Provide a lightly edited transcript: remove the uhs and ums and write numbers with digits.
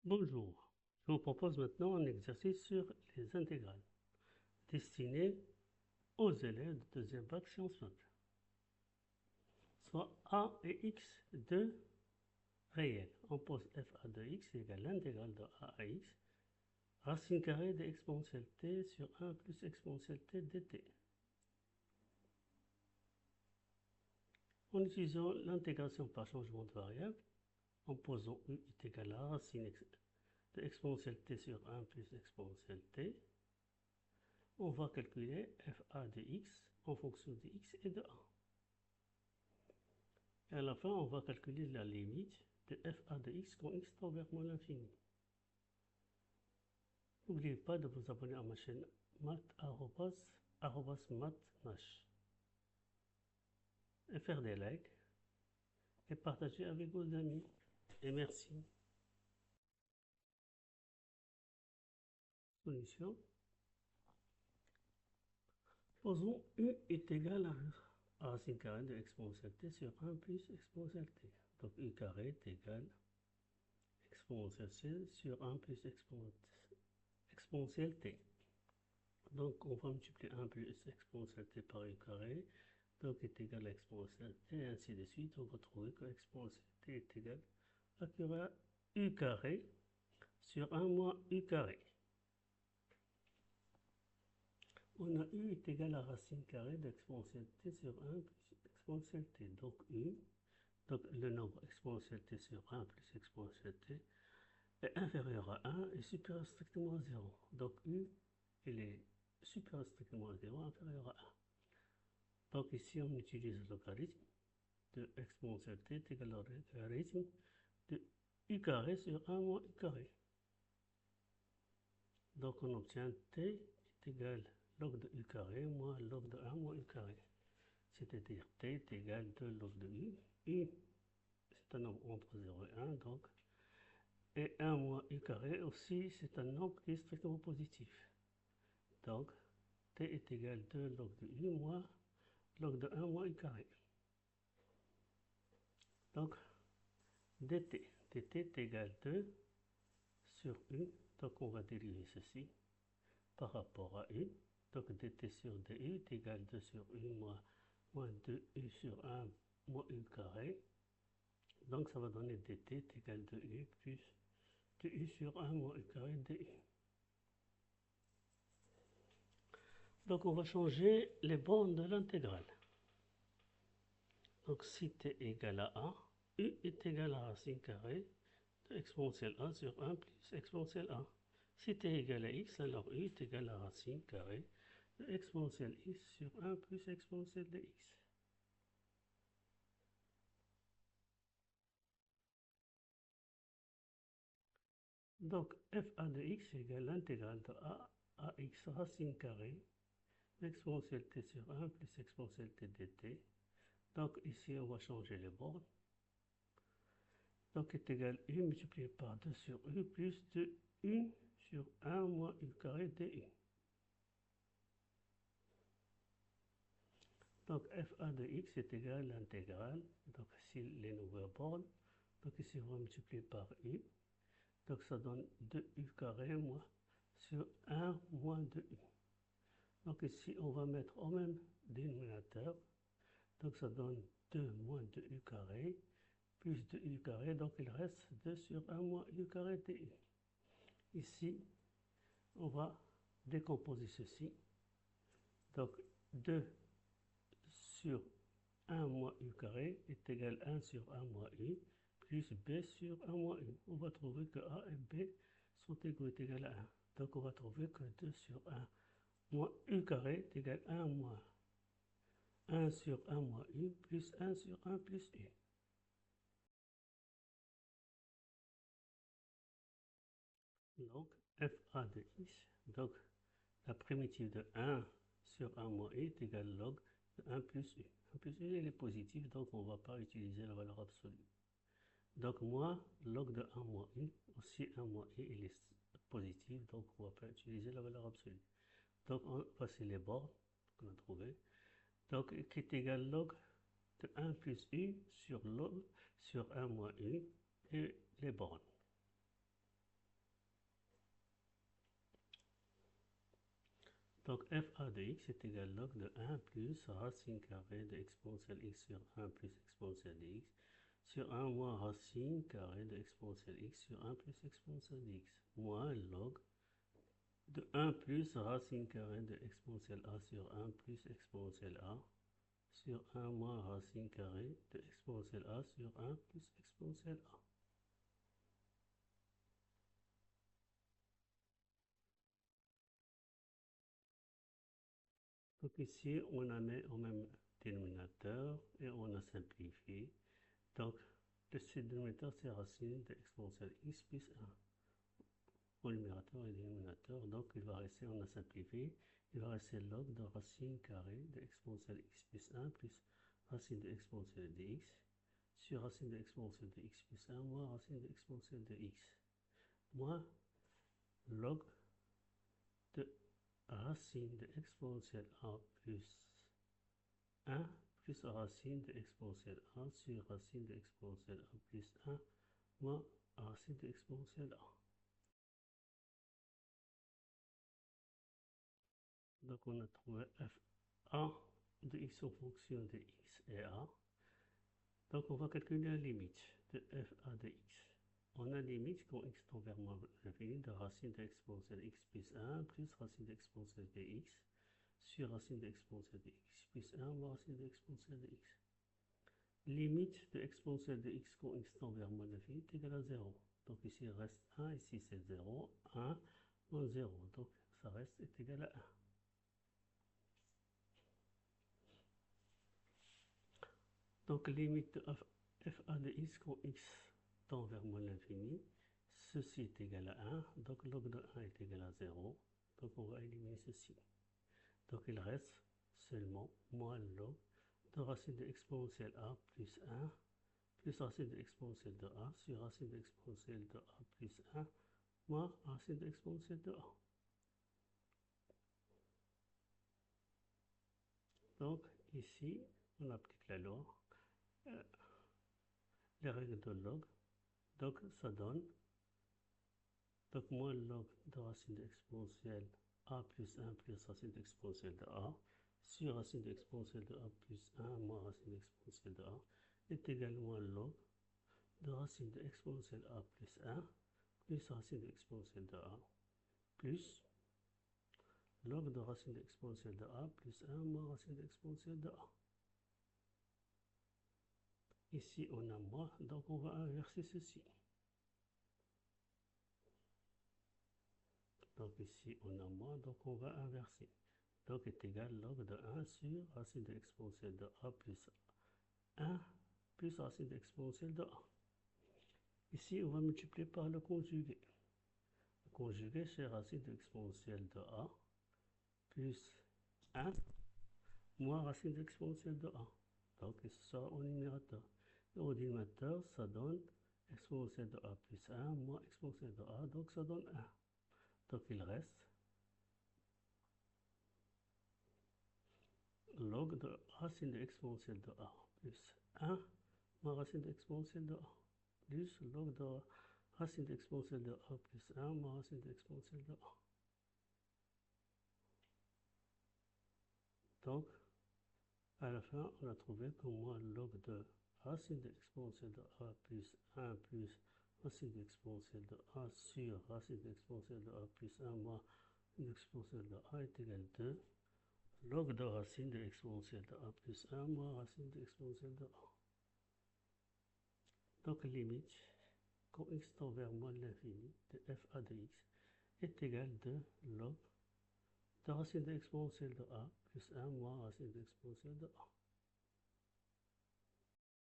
Bonjour, je vous propose maintenant un exercice sur les intégrales destiné aux élèves de deuxième bac sciences maths, soit a et x de réels. On pose f(a) de x égale l'intégrale de a à x, racine carrée de exponentielle t sur 1 plus exponentielle t dt. En utilisant l'intégration par changement de variable, en posant u est égal à racine de exponentielle t sur 1 plus exponentielle t, on va calculer f(a) de x en fonction de x et de a. Et à la fin, on va calculer la limite de f(a) de x quand x tend vers moins l'infini. N'oubliez pas de vous abonner à ma chaîne math@mathnash et faire des likes et partager avec vos amis. Et merci. Solution. Posons u est égal à racine carrée de exponentielle t sur 1 plus exponentielle t. Donc u carré est égal à exponentielle c sur 1 plus exponentielle t. Donc on va multiplier 1 plus exponentielle t par u carré, donc est égal à exponentielle t, et ainsi de suite. On va trouver que exponentielle t est égal à u carré sur 1 moins u carré. On a u est égal à racine carrée d'exponentielle t sur 1 plus exponentielle t. Donc u, donc le nombre exponentielle t sur 1 plus exponentielle t est inférieur à 1 et supérieur strictement à 0. Donc u, il est supérieur strictement à 0, inférieur à 1. Donc ici, on utilise le logarithme de exponentielle t est égal au logarithme de u carré sur 1 moins u carré. Donc on obtient t est égal log de u carré moins log de 1 moins u carré. C'est-à-dire t est égal 2 log de u. U, c'est un nombre entre 0 et 1, donc. Et 1 moins u carré aussi, c'est un nombre qui est strictement positif. Donc, t est égal 2 log de u moins log de 1 moins u carré. Donc, dt est égal 2 sur u. Donc, on va dériver ceci par rapport à u. Donc, dt sur du est égal 2 sur u moins 2u sur 1 moins u carré. Donc, ça va donner dt est égal 2u plus 2u sur 1 moins u carré du. Donc, on va changer les bornes de l'intégrale. Donc, si t égale à a, u est égal à racine carrée de exponentielle a sur 1 plus exponentielle a. Si t égale à x, alors u est égal à racine carrée de exponentielle x sur 1 plus exponentielle de x. Donc, f(a) de x égale l'intégrale de a à x racine carrée d'exponentielle t sur 1 plus exponentielle t dt. Donc, ici, on va changer les bornes. Donc, est égal u multiplié par 2 sur u plus 2u sur 1 moins u carré du. Donc, f(a) de x est égal à l'intégrale. Donc, ici, les nouvelles bornes. Donc, ici, on va multiplier par u. Donc, ça donne 2u carré moins sur 1 moins 2u. Donc, ici, on va mettre au même dénominateur. Donc, ça donne 2 moins 2u carré plus 2u carré. Donc, il reste 2 sur 1 moins u carré du. Ici, on va décomposer ceci. Donc, 2 sur 1 moins u carré est égal à 1 sur 1 moins u plus b sur 1 moins u. On va trouver que a et b sont égaux est égal à 1. Donc on va trouver que 2 sur 1 moins u carré est égal à 1 moins 1 sur 1 moins u plus 1 sur 1 plus u. Donc f(a) de x, donc la primitive de 1 sur 1 moins u est égale log de 1 plus u. 1 plus u, il est positif, donc on ne va pas utiliser la valeur absolue. Donc moins log de 1 moins u, aussi 1 moins u, il est positif, donc on ne va pas utiliser la valeur absolue. Donc voici les bornes qu'on a trouvées. Donc qui est égal log de 1 plus u sur log sur 1 moins u et les bornes. Donc fa de x est égal log de 1 plus racine carrée de exponentielle x sur 1 plus exponentielle de x sur 1 moins racine carrée de exponentielle x sur 1 plus exponentielle de x moins log de 1 plus racine carrée de exponentielle a sur 1 plus exponentielle a sur 1 moins racine carrée de exponentielle a sur 1 plus exponentielle a. Donc ici, on a mis au même dénominateur et on a simplifié. Donc, le dénominateur, c'est racine de exponentielle x plus 1. Au numérateur et dénominateur, donc il va rester, on a simplifié, il va rester log de racine carrée de exponentielle x plus 1 plus racine de exponentielle de x sur racine de exponentielle de x plus 1 moins racine de exponentielle de x moins log de racine de exponentielle a plus 1 plus racine de exponentielle a sur racine de exponentielle a plus 1 moins racine de exponentielle a. Donc on a trouvé f1 de x en fonction de x et a. Donc on va calculer la limite de fa de x. On a limite quand x tend vers moins l'infini de racine de exponentielle x plus 1 plus racine de exponentielle de x sur racine de exponentielle de x plus 1 moins racine de exponentielle de x. Limite de exponentielle de x quand x tend vers moins l'infini est égal à 0. Donc ici il reste 1, ici c'est 0, 1 moins 0. Donc ça reste est égal à 1. Donc limite de fa de x quand x tend vers moins l'infini, ceci est égal à 1, donc log de 1 est égal à 0, donc on va éliminer ceci. Donc il reste seulement moins log de racine de exponentielle a plus 1 plus racine de exponentielle de a sur racine de exponentielle de a plus 1 moins racine de exponentielle de a. Donc ici, on applique la loi, les règles de log, donc ça donne donc moins log de racine exponentielle a plus 1 plus racine exponentielle de a sur racine exponentielle de a plus 1 moins racine exponentielle de a est également log de racine exponentielle a plus 1 plus racine exponentielle de a plus log de racine exponentielle de a plus 1 moins racine exponentielle de a. Ici on a moins, donc on va inverser ceci. Donc ici on a moins, donc on va inverser. Donc est égal log de 1 sur racine exponentielle de a plus 1 plus racine exponentielle de a. Ici on va multiplier par le conjugué. Le conjugué c'est racine exponentielle de a plus 1 moins racine exponentielle de a. Donc ce sera au numérateur. Et au dénominateur ça donne exponentielle de a plus 1 moins exponentielle de a, donc ça donne 1. Donc il reste log de racine exponentielle de a plus 1 moins racine exponentielle de a plus log de racine exponentielle de a plus 1 moins racine exponentielle de a. Donc à la fin on a trouvé que moins log de racine exponentielle de a plus 1 plus racine exponentielle de a sur racine exponentielle de a plus 1 moins exponentielle de a est égal à 2 log de racine de exponentielle de a plus 1 moins racine de exponentielle de a. Donc limite, quand x tend vers moins l'infini de fa de x est égal à 2 log de racine de exponentielle de a plus 1 moins racine de exponentielle de a.